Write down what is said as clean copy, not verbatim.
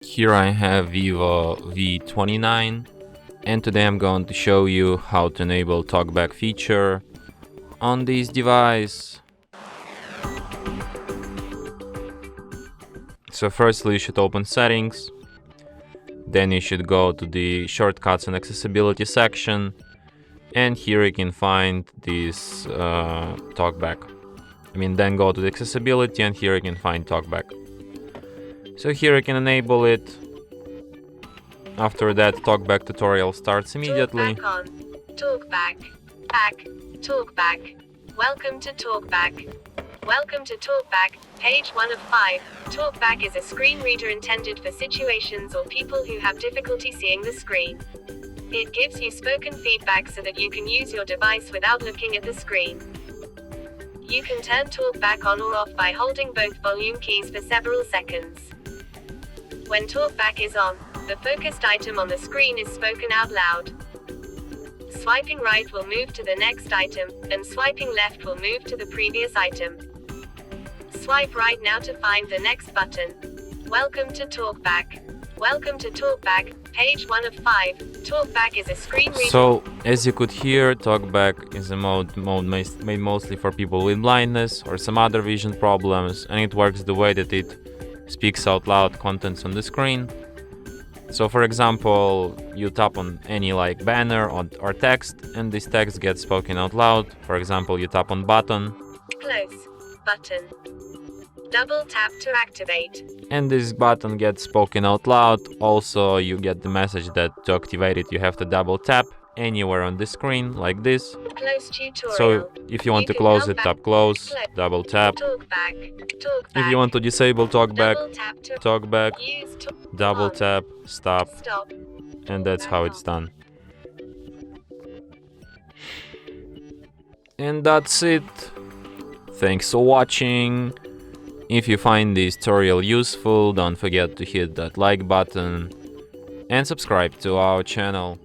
Here I have VIVO V29, and today I'm going to show you how to enable Talkback feature on this device. So firstly you should open settings, then you should go to the shortcuts and accessibility section, and here you can find this Talkback. Then go to the accessibility, and here you can find Talkback. So here you can enable it. After that, Talkback tutorial starts immediately. Talkback on. Talkback. Welcome to Talkback. Welcome to Talkback, page 1 of 5. Talkback is a screen reader intended for situations or people who have difficulty seeing the screen. It gives you spoken feedback so that you can use your device without looking at the screen. You can turn Talkback on or off by holding both volume keys for several seconds. When Talkback is on, the focused item on the screen is spoken out loud. Swiping right will move to the next item, and swiping left will move to the previous item. Swipe right now to find the next button. Welcome to Talkback. Welcome to Talkback, page 1 of 5. Talkback is a screen reader. So, as you could hear, Talkback is a mode made mostly for people with blindness or some other vision problems, and it works the way that it speaks out loud contents on the screen. So for example, you tap on any banner or text, and this text gets spoken out loud. For example, you tap on button. Close button. Double tap to activate. And this button gets spoken out loud. Also, you get the message that to activate it, you have to double tap anywhere on the screen, like this. Close tutorial. So if you want to close it, tap close, double tap. Talkback. If you want to disable Talkback, Double tap to Talkback, use double on. tap, stop, Stop. and that's how it's done. And that's it. Thanks for watching. If you find this tutorial useful, don't forget to hit that like button and subscribe to our channel.